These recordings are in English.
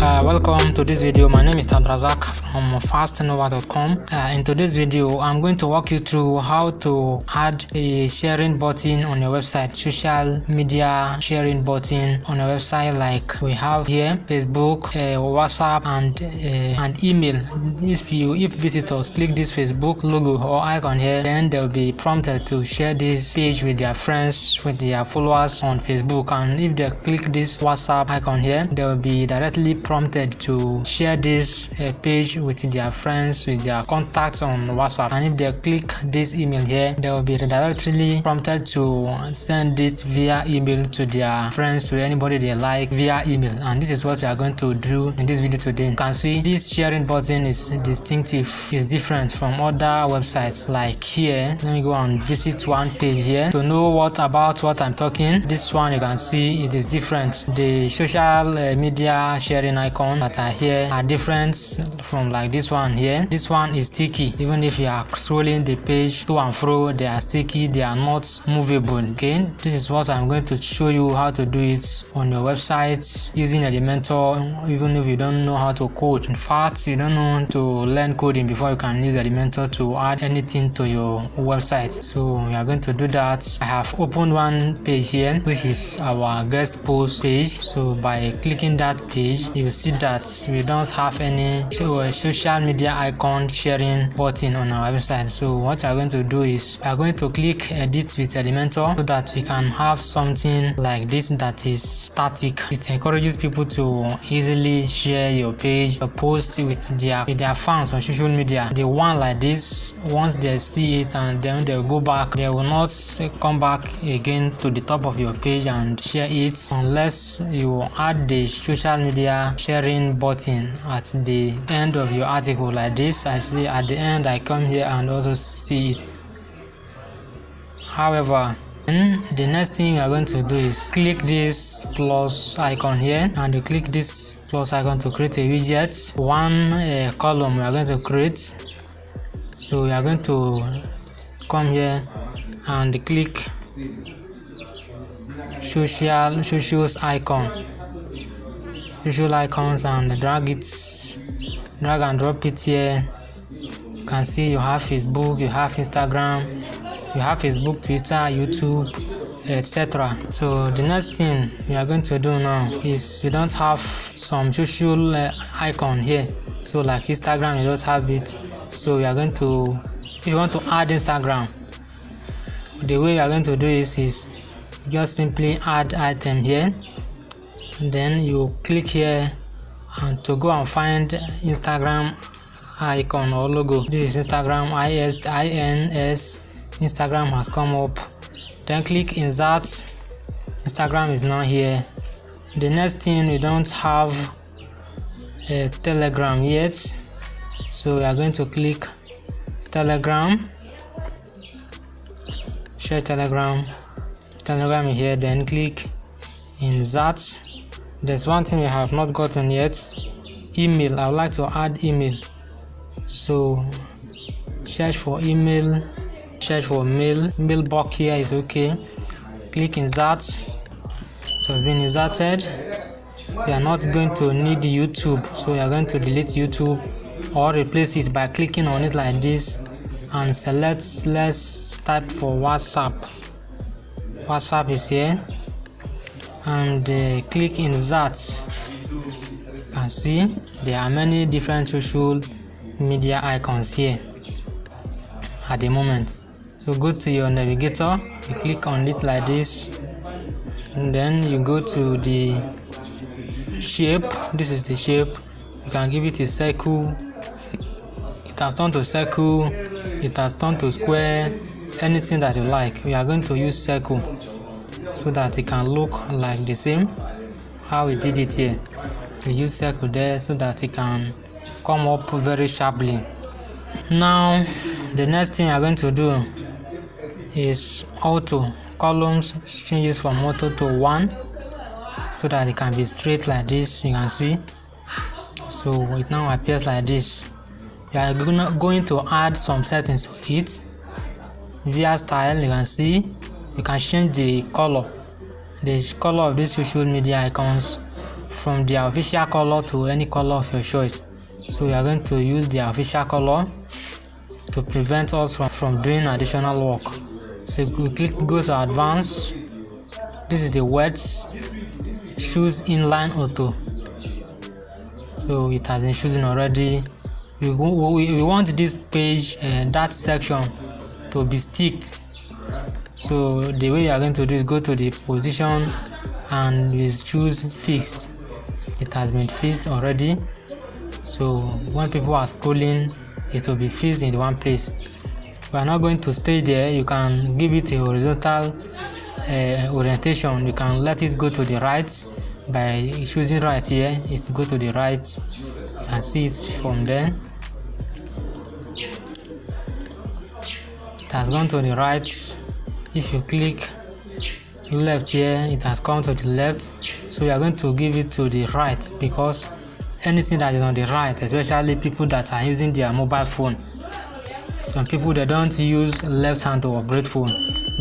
Welcome to this video. My name is Razak from fastnova.com. In today's video, I'm going to walk you through how to add a sharing button on your website, social media sharing button on your website, like we have here: Facebook, WhatsApp, and email. If visitors click this Facebook logo or icon here, then they'll be prompted to share this page with their friends, with their followers on Facebook. And if they click this WhatsApp icon here, they will be directly prompted to share this page with their friends, with their contacts on WhatsApp. And if they click this email here, they will be directly prompted to send it via email to their friends, to anybody they like, via email. And this is what we are going to do in this video today. You can see this sharing button is distinctive, is different from other websites. Like here, let me go and visit one page here to know about what I'm talking. This one, you can see it is different. The social media sharing icon that are here are different from like this one here. This one is sticky. Even if you are scrolling the page to and fro, they are sticky, they are not movable. Okay, this is what I'm going to show you how to do it on your website using Elementor, even if you don't know how to code. In fact, you don't know to learn coding before you can use Elementor to add anything to your website. So we are going to do that. I have opened one page here, which is our guest post page. So by clicking that page, you see that we don't have any social media icon sharing button on our website. So what we are going to do is we are going to click edit with Elementor so that we can have something like this that is static. It encourages people to easily share your page or post with their fans on social media. The one like this, once they see it and then they'll go back, they will not come back again to the top of your page and share it unless you add the social media sharing button at the end of your article like this. I see at the end, I come here and also see it. However, then the next thing you are going to do is click this plus icon here, and you click this plus icon to create a widget. One column we are going to create. So we are going to come here and click social icons and drag and drop it here. You can see you have Facebook, you have Instagram, you have Facebook, Twitter, YouTube, etc. So the next thing we are going to do now is we don't have some social icon here. So like Instagram, you don't have it. So we are going to, if you want to add Instagram, the way we are going to do this is just simply add item here. Then you click here and to go and find Instagram icon or logo. This is Instagram, INS. Instagram has come up. Then click insert. Instagram is now here. The next thing, we don't have a Telegram yet, so we are going to click Telegram, share Telegram is here. Then click insert. There's one thing we have not gotten yet: email. I would like to add email, so search for email, search for mailbox here is okay. Click insert. It has been inserted. We are not going to need YouTube, so we are going to delete YouTube or replace it by clicking on it like this and select, let's type for WhatsApp. WhatsApp is here, and click insert. You can see there are many different social media icons here at the moment. So go to your navigator, you click on it like this, and then you go to the shape. This is the shape. You can give it a circle. It has turned to circle, it has turned to square, anything that you like. We are going to use circle so that it can look like the same how we did it here. We use circle there so that it can come up very sharply. Now the next thing we are going to do is auto. Columns changes from auto to 1 so that it can be straight like this. You can see, so it now appears like this. We are going to add some settings to it via style. You can see you can change the color of these social media icons from the official color to any color of your choice. So we are going to use the official color to prevent us from doing additional work. So we go to advanced. This is the words, choose inline auto. So it has been chosen already. We want this page and that section to be sticked. So the way you are going to do is go to the position and we choose fixed. It has been fixed already. So when people are scrolling, it will be fixed in one place. We are not going to stay there. You can give it a horizontal orientation. You can let it go to the right by choosing right here. It go to the right. You can see it from there. It has gone to the right. If you click left here, it has come to the left. So we are going to give it to the right, because anything that is on the right, especially people that are using their mobile phone, some people, they don't use left hand to operate phone,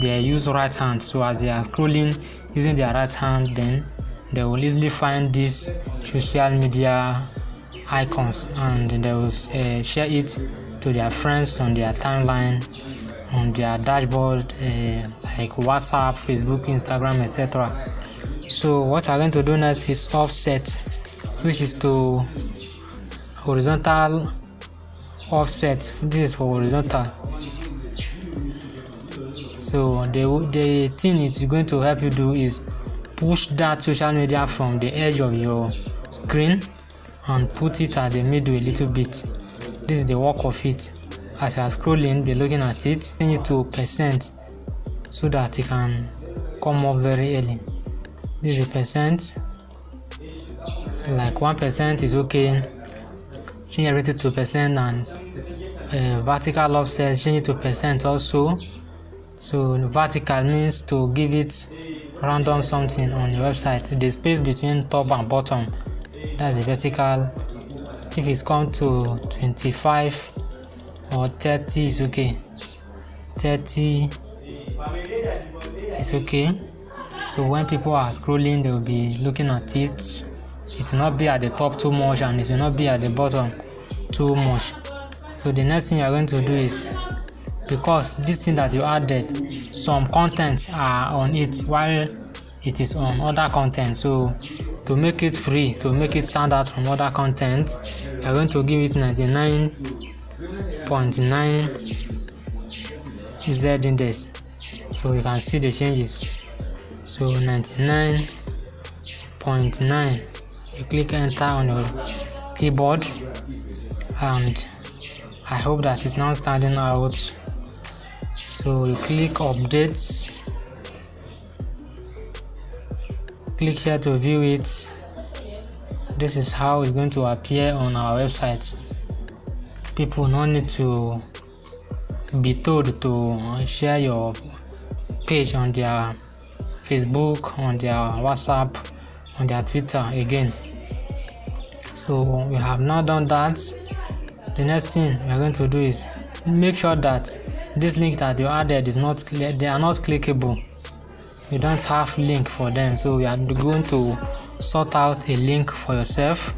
they use right hand. So as they are scrolling using their right hand, then they will easily find these social media icons and they will share it to their friends on their timeline, on their dashboard, like WhatsApp, Facebook, Instagram, etc. So what I'm going to do next is offset, which is to horizontal offset. This is for horizontal. So the thing it is going to help you do is push that social media from the edge of your screen and put it at the middle a little bit. This is the work of it. As you are scrolling, be looking at it, change it to percent so that it can come up very early. This is a percent, like 1% is okay. Change everything to percent, and vertical offset, change it to percent also. So vertical means to give it random something on your website. The space between top and bottom, that's the vertical. If it's come to 25 or 30 is okay. 30 is okay. So when people are scrolling, they will be looking at it. It will not be at the top too much and it will not be at the bottom too much. So the next thing you are going to do is, because this thing that you added, some contents are on it while it is on other content. So to make it free, to make it stand out from other content, you are going to give it 99.9 Z index. So you can see the changes. So 99.9. You click enter on your keyboard, and I hope that it's now standing out. So you click updates, click here to view it. This is how it's going to appear on our website. People no need to be told to share your page on their Facebook, on their WhatsApp, on their Twitter again. So we have now done that. The next thing we are going to do is make sure that this link that you added is not clear. They are not clickable. You don't have link for them. So we are going to sort out a link for yourself.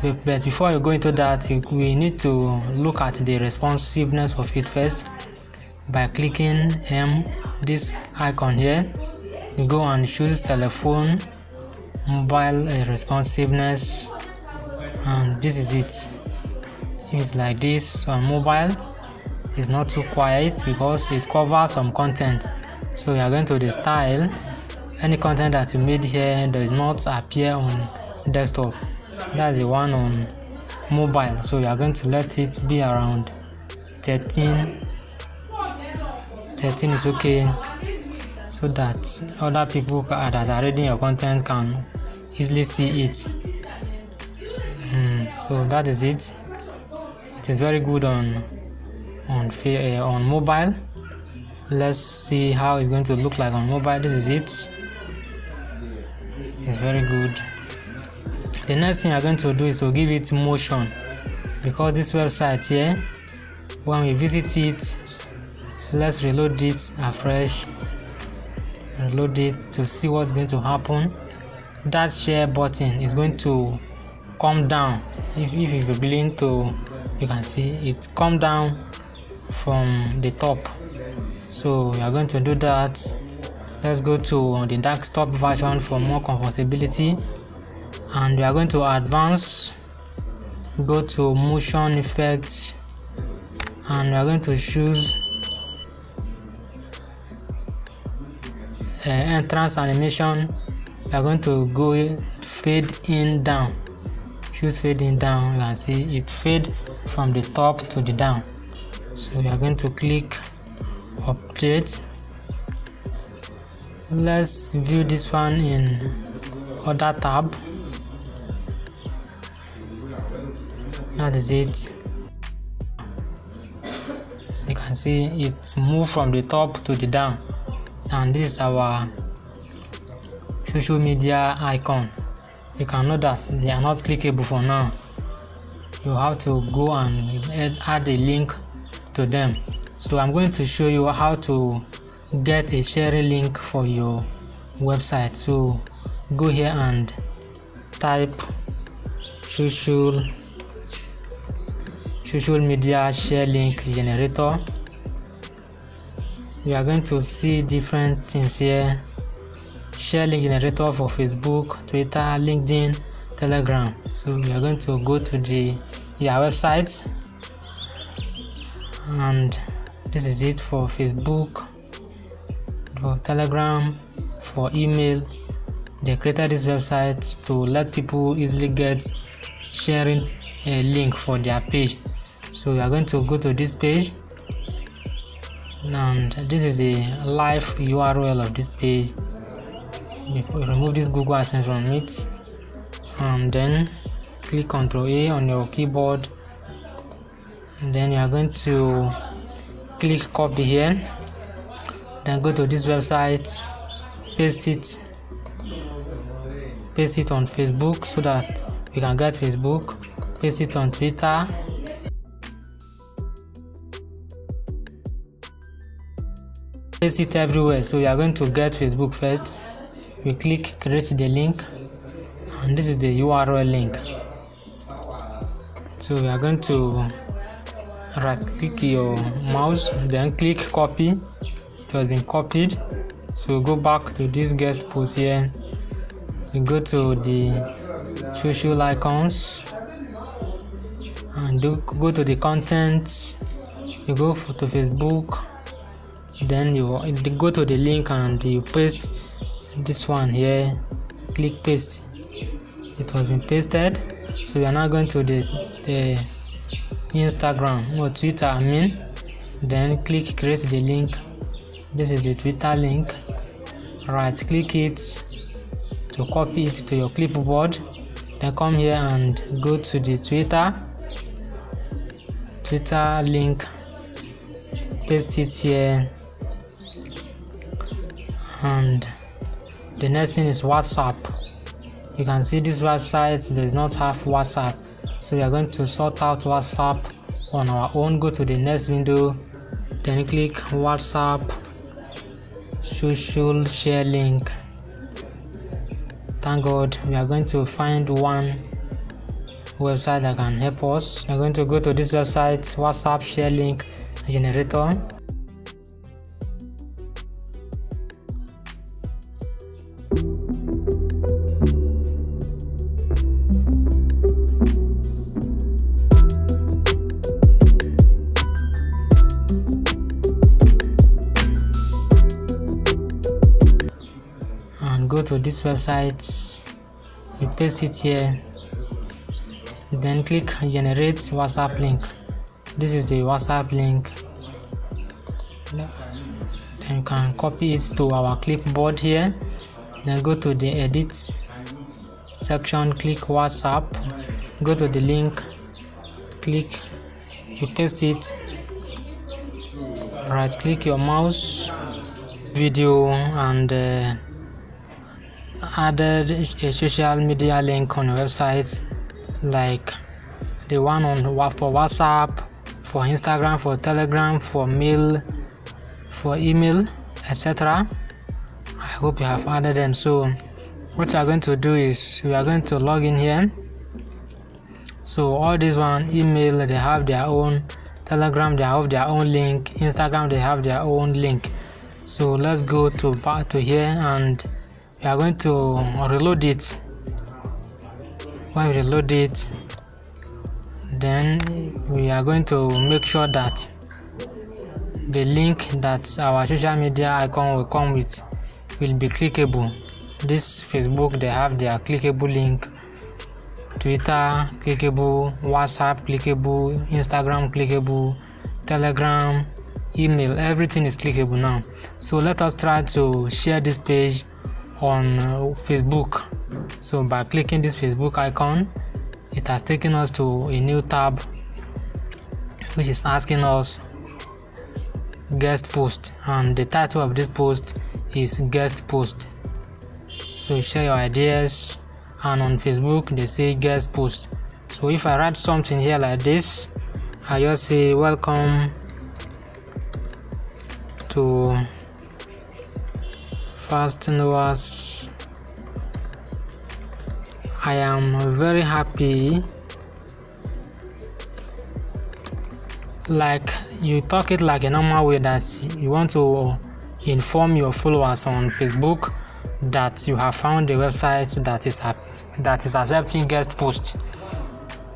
But before you go into that, we need to look at the responsiveness of it first by clicking this icon here. You go and choose telephone, mobile responsiveness, and this is it. If it's like this on mobile, it's not too quiet because it covers some content. So we are going to the style. Any content that you made here does not appear on desktop. That's the one on mobile. So we are going to let it be around 13. 13 is okay, so that other people that are reading your content can easily see it. So that is it. It is very good on mobile. Let's see how it's going to look like on mobile. This is it. It's very good. The next thing I'm going to do is to give it motion, because this website here, when we visit it, let's reload it afresh. Reload it to see what's going to happen. that share button is going to come down. If you're willing to, you can see it come down from the top. So we are going to do that. Let's go to the desktop version for more comfortability, and we are going to advance, go to motion effects, and we are going to choose entrance animation. We are going to go fade in down. Choose fade in down. You can see it fade from the top to the down. So we are going to click update. Let's view this one in other tab. That is it. You can see it move from the top to the down, and this is our social media icon. You can know that they are not clickable for now. You have to go and add a link to them. So I'm going to show you how to get a sharing link for your website. So go here and type social media share link generator. We are going to see different things here. Share link generator for Facebook, Twitter, LinkedIn, Telegram. So we are going to go to their website, and this is it for Facebook, for Telegram, for email. They created this website to let people easily get sharing a link for their page. So we are going to go to this page, and this is the live URL of this page. We remove this Google AdSense from it, and then click Ctrl A on your keyboard. And then you are going to click copy here, then go to this website, paste it on Facebook so that we can get Facebook, paste it on Twitter, paste it everywhere. So we are going to get Facebook first. We click create the link, and this is the URL link. So we are going to right click your mouse, then click copy. It has been copied. So go back to this guest post here. You go to the social icons and go to the content. You go to Facebook, then you go to the link and you paste this one here. Click paste. It has been pasted. So we are now going to the Instagram or Twitter, then click create the link. This is the Twitter link. Right click it to copy it to your clipboard, then come here and go to the Twitter link, paste it here, and the next thing is WhatsApp. You can see this website does not have WhatsApp, so we are going to sort out WhatsApp on our own. Go to the next window, then click WhatsApp social share link. Thank God we are going to find one website that can help us. We are going to go to this website, WhatsApp share link generator. Go to this website, you paste it here, then click generate WhatsApp link. This is the WhatsApp link. Then you can copy it to our clipboard here, then go to the edit section, click WhatsApp, go to the link, click, you paste it, right click your mouse, video, and added a social media link on your website, like the one for WhatsApp, for Instagram, for Telegram, for mail, for email, etc. I hope you have added them. So what we are going to do is we are going to log in here. So all this one, email, they have their own, Telegram, they have their own link, Instagram, they have their own link. So let's go back to here, and we are going to reload it. When we reload it, then we are going to make sure that the link that our social media icon will come with will be clickable. This Facebook, they have their clickable link, Twitter clickable, WhatsApp clickable, Instagram clickable, Telegram, email, everything is clickable now. So let us try to share this page on Facebook. So by clicking this Facebook icon, it has taken us to a new tab which is asking us guest post, and the title of this post is guest post. So share your ideas, and on Facebook they say guest post. So if I write something here like this, I just say welcome to Fast Knowers. I am very happy. Like you talk it like a normal way that you want to inform your followers on Facebook that you have found a website that is accepting guest posts.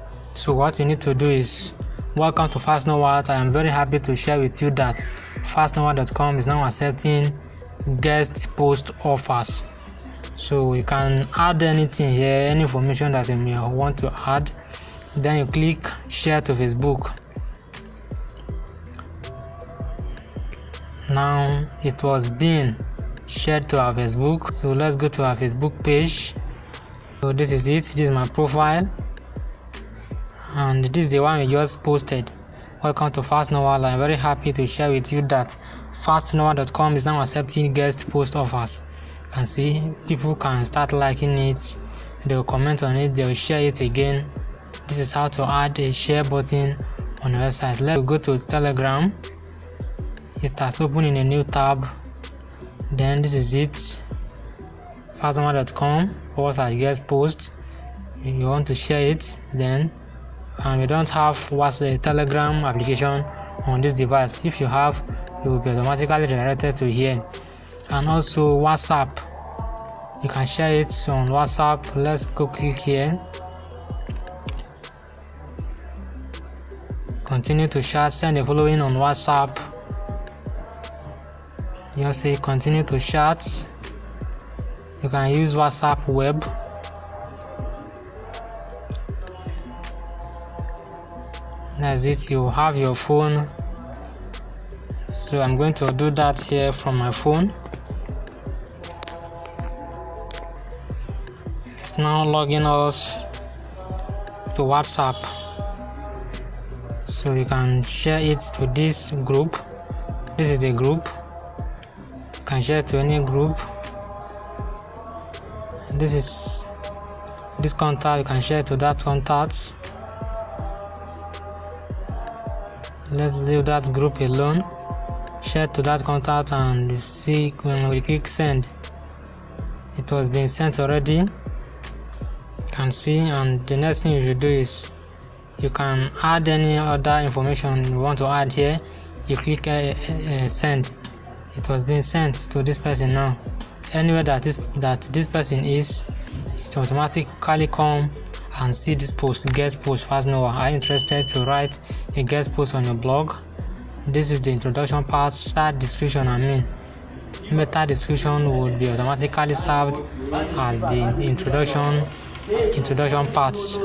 So what you need to do is, welcome to Fast Knowers. I am very happy to share with you that fastknower.com is now accepting guest post offers. So you can add anything here, any information that you may want to add. Then you click share to Facebook. Now it was being shared to our Facebook. So let's go to our Facebook page. So this is it. This is my profile, and this is the one we just posted. Welcome to Fast Knowers. I'm very happy to share with you that fastknower.com is now accepting guest post offers. You can see people can start liking it, they will comment on it, they will share it again. This is how to add a share button on the website. Let's go to Telegram. It has opened in a new tab. Then this is it, fastknower.com /guest post. You want to share it, then and we don't have what's the Telegram application on this device. If you have, you will be automatically redirected to here. And also WhatsApp, you can share it on WhatsApp. Let's go click here, continue to share, send the following on WhatsApp. You say continue to chat. You can use WhatsApp web. That's it. You have your phone. So I'm going to do that here from my phone. It's now logging us to WhatsApp. So you can share it to this group. This is the group. You can share it to any group. This is this contact. You can share it to that contact. Let's leave that group alone. Share to that contact, and you see when we click send, it was being sent already. You can see, and the next thing you do is you can add any other information you want to add here. You click send. It was being sent to this person now. Anywhere that this person is, it automatically come and see this post, guest post. Fast Knowers, are you interested to write a guest post on your blog? This is the introduction part. Start description, meta description would be automatically served as the introduction parts.